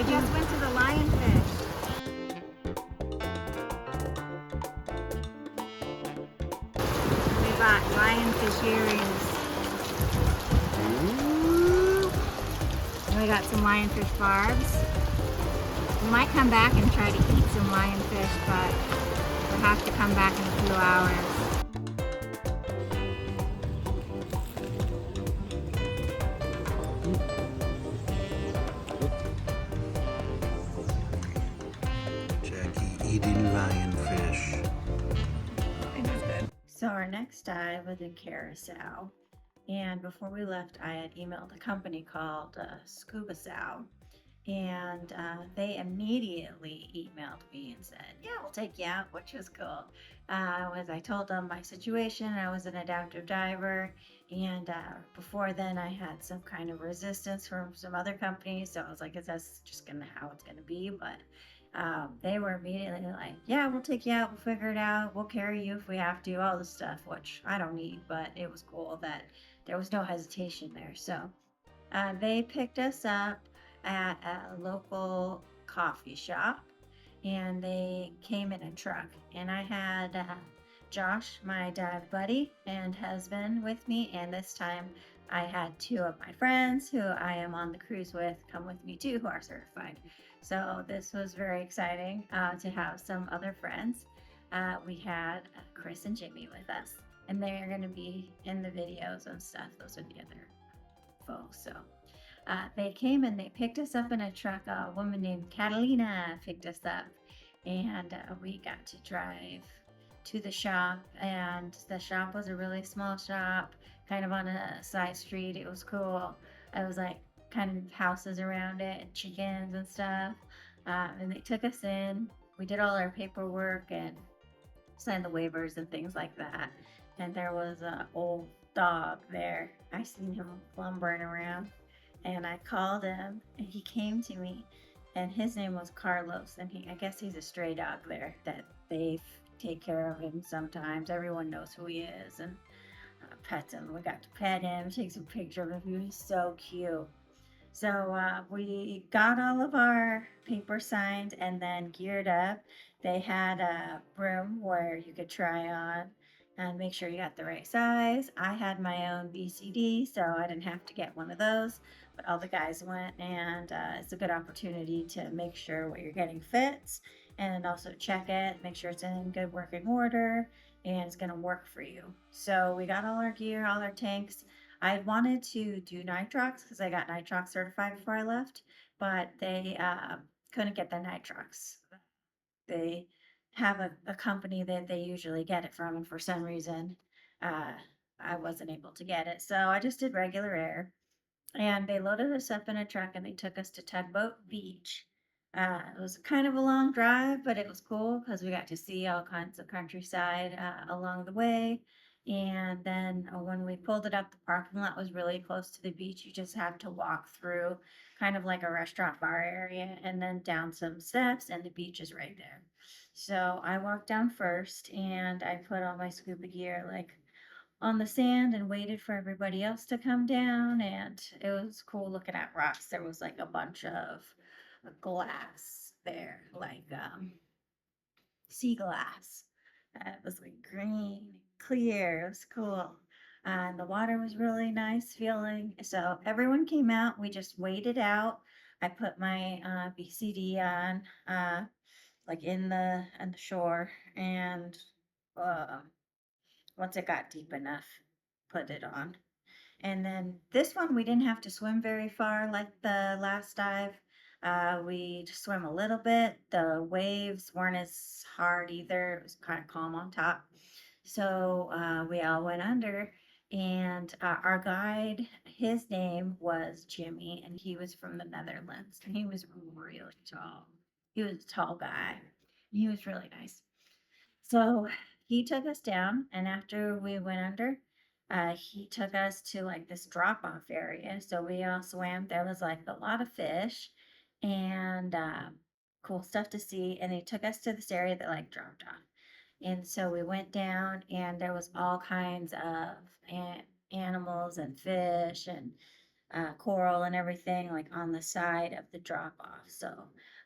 We just went to the Lionfish. We bought lionfish earrings. And we got some lionfish barbs. We might come back and try to eat some lionfish, but we'll have to come back in a few hours. Jackie eating lionfish. So our next dive was in Curacao, and before we left, I had emailed a company called Scuba, and they immediately emailed me and said, "Yeah, we'll take you out," which was cool. I told them my situation. I was an adaptive diver, and before then, I had some kind of resistance from some other companies. So I was like, "Is that just gonna how it's gonna be?" But they were immediately like, "Yeah, we'll take you out. We'll figure it out. We'll carry you if we have to. All this stuff," which I don't need, but it was cool that there was no hesitation there. So they picked us up at a local coffee shop, and they came in a truck. And I had Josh, my dive buddy and husband, with me. And this time I had two of my friends who I am on the cruise with come with me too, who are certified. So this was very exciting to have some other friends. We had Chris and Jimmy with us, and they're going to be in the videos and stuff. Those are the other folks. So they came and they picked us up in a truck. A woman named Catalina picked us up, and we got to drive to the shop. And the shop was a really small shop, kind of on a side street. It was cool. It was like kind of houses around it and chickens and stuff. And they took us in. We did all our paperwork and signed the waivers and things like that. And there was an old dog there. I seen him lumbering around, and I called him, and he came to me, and his name was Carlos, and I guess he's a stray dog there that they take care of him sometimes. Everyone knows who he is, and pets him. We got to pet him, take some picture of him. He was so cute. So we got all of our paper signed and then geared up. They had a room where you could try on and make sure you got the right size. I had my own BCD, so I didn't have to get one of those. But all the guys went, and it's a good opportunity to make sure what you're getting fits and also check it, make sure it's in good working order and it's going to work for you. So we got all our gear, all our tanks. I wanted to do nitrox because I got nitrox certified before I left, but they couldn't get the nitrox. They have a company that they usually get it from, and for some reason, uh, I wasn't able to get it. So I just did regular air, and they loaded us up in a truck and they took us to Tugboat Beach. It was kind of a long drive, but it was cool because we got to see all kinds of countryside along the way. And then when we pulled it up, the parking lot was really close to the beach. You just had to walk through kind of like a restaurant bar area and then down some steps, and the beach is right there. So I walked down first and I put all my scuba gear like on the sand and waited for everybody else to come down, and it was cool looking at rocks. There was like a bunch of glass there, like sea glass. It was like green, clear. It was cool. And the water was really nice feeling. So everyone came out. We just waited out. I put my BCD on, like in the shore, and uh, once it got deep enough, put it on. And then this one, we didn't have to swim very far like the last dive. We just swam a little bit. The waves weren't as hard either. It was kind of calm on top. So we all went under. And our guide, his name was Jimmy, and he was from the Netherlands. And he was really tall. He was a tall guy. He was really nice. So he took us down, and after we went under, he took us to like this drop off area. So we all swam. There was like a lot of fish and cool stuff to see. And he took us to this area that like dropped off. And so we went down, and there was all kinds of animals and fish and coral and everything like on the side of the drop off. So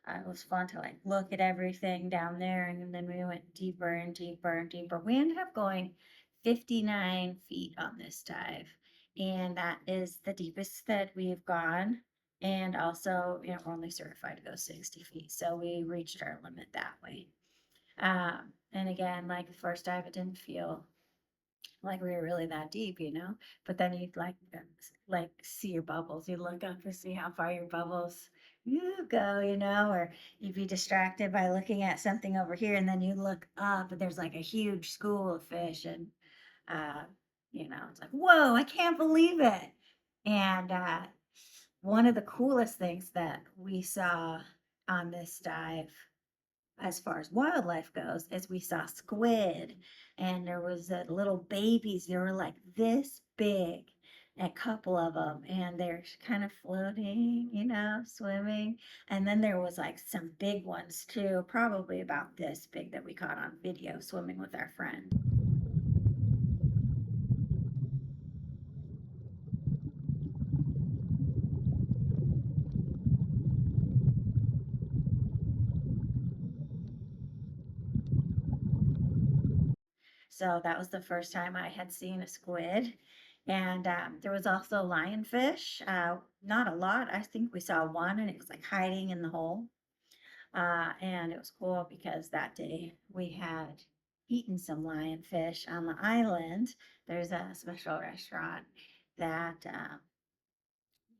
it was fun to like look at everything down there. And then we went deeper and deeper and deeper. We ended up going 59 feet on this dive. And that is the deepest that we've gone. And also, we're only certified to go 60 feet. So we reached our limit that way. And again, like the first dive, it didn't feel like we were really that deep. But then you'd like see your bubbles. You look up to see how far your bubbles you go, or you'd be distracted by looking at something over here, and then you look up, and there's like a huge school of fish, and uh, it's like, whoa, I can't believe it. And one of the coolest things that we saw on this dive as far as wildlife goes is we saw squid, and there was little babies. They were like this big, a couple of them, and they're kind of floating, swimming. And then there was like some big ones too, probably about this big, that we caught on video swimming with our friend. So that was the first time I had seen a squid. And there was also lionfish. Not a lot. I think we saw one, and it was like hiding in the hole. And it was cool because that day we had eaten some lionfish on the island. There's a special restaurant that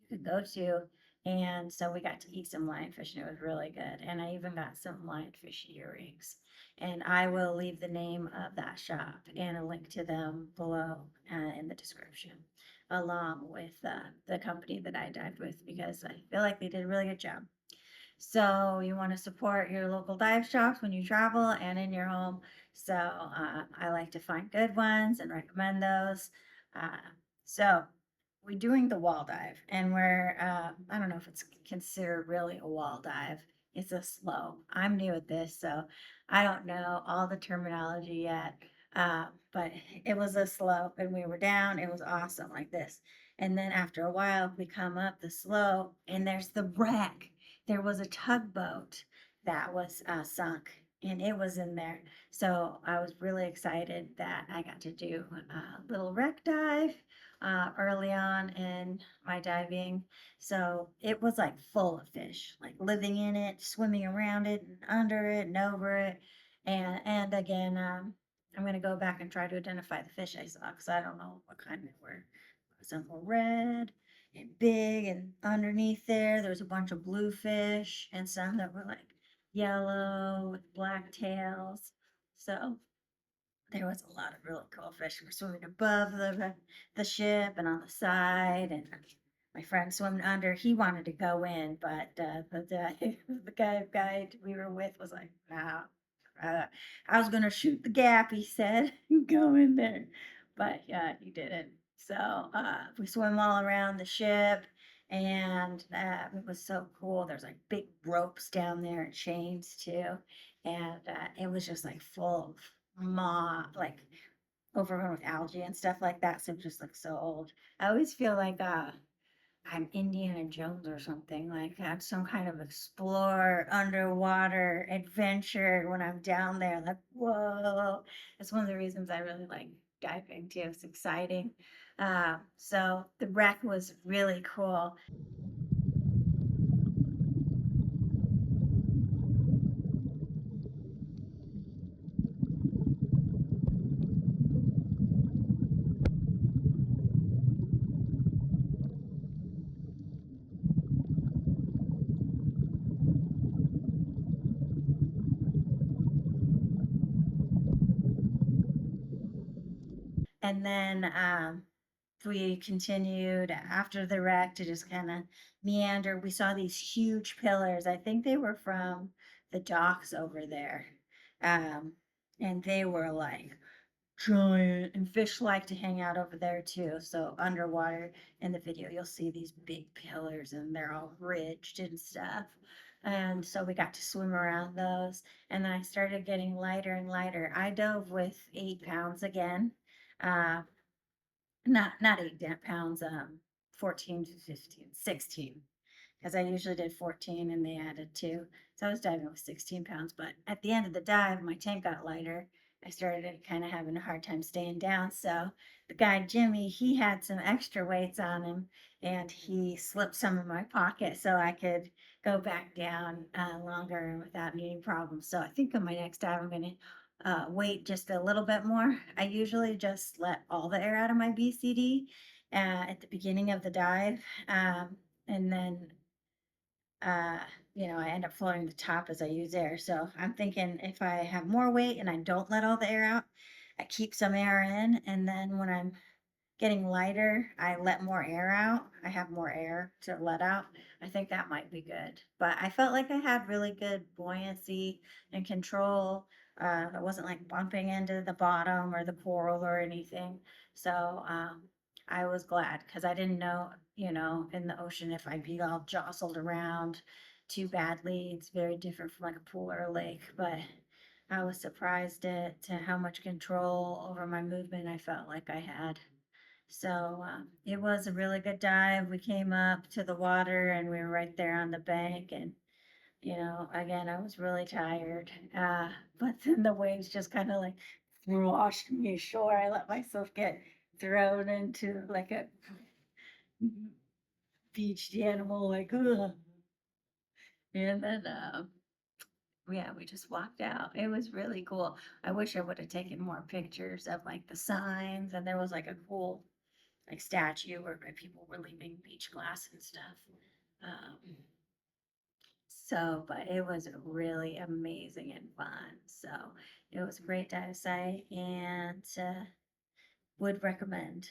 could go to. And so we got to eat some lionfish, and it was really good. And I even got some lionfish earrings. And I will leave the name of that shop and a link to them below in the description, along with the company that I dived with, because I feel like they did a really good job. So you want to support your local dive shops when you travel and in your home. So I like to find good ones and recommend those. Uh, so we're doing the wall dive, and I don't know if it's considered really a wall dive. It's a slope. I'm new at this, so I don't know all the terminology yet. But it was a slope, and we were down. It was awesome, like this. And then after a while, we come up the slope, and there's the wreck. There was a tugboat that was sunk, and it was in there. So I was really excited that I got to do a little wreck dive early on in my diving. So it was like full of fish, like living in it, swimming around it, and under it, and over it. And again, I'm gonna go back and try to identify the fish I saw, because I don't know what kind they were. Some were red and big, and underneath there was a bunch of blue fish, and some that were like yellow with black tails. So there was a lot of really cool fish. Were swimming above the ship and on the side, and my friend swimming under. He wanted to go in, but the guide we were with was like, "No, I was gonna shoot the gap." He said, "Go in there," but yeah, he didn't. So we swim all around the ship, and it was so cool. There's like big ropes down there and chains too, and it was just like full of like overrun with algae and stuff like that. So it just looks so old. I always feel like I'm Indiana Jones or something, like had some kind of explore underwater adventure when I'm down there. Like, whoa. That's one of the reasons I really like diving too. It's exciting. So the wreck was really cool. And then we continued after the wreck to just kind of meander. We saw these huge pillars. I think they were from the docks over there. Um, and they were like giant, and fish like to hang out over there too. So underwater in the video, you'll see these big pillars, and they're all ridged and stuff. And so we got to swim around those. And then I started getting lighter and lighter. I dove with 8 pounds again. Uh, not 8 pounds, 14 to 15, 16, because I usually did 14 and they added two. So I was diving with 16 pounds. But at the end of the dive, my tank got lighter. I started kind of having a hard time staying down. So the guy, Jimmy, he had some extra weights on him and he slipped some in my pocket so I could go back down longer without any problems. So I think on my next dive, I'm going to wait just a little bit more. I usually just let all the air out of my BCD at the beginning of the dive. And then uh, I end up floating the top as I use air. So I'm thinking if I have more weight and I don't let all the air out, I keep some air in. And then when I'm getting lighter, I let more air out. I have more air to let out. I think that might be good. But I felt like I had really good buoyancy and control. I wasn't like bumping into the bottom or the coral or anything. So I was glad because I didn't know, in the ocean if I'd be all jostled around too badly. It's very different from like a pool or a lake. But I was surprised at to how much control over my movement I felt like I had. So it was a really good dive. We came up to the water and we were right there on the bank. And, again, I was really tired. But then the waves just kind of like washed me ashore. I let myself get thrown into like a beached animal, like, ugh. And then, yeah, we just walked out. It was really cool. I wish I would have taken more pictures of like the signs. And there was like a cool like statue where people were leaving beach glass and stuff. Um, but it was really amazing and fun. So it was a great dive site and would recommend.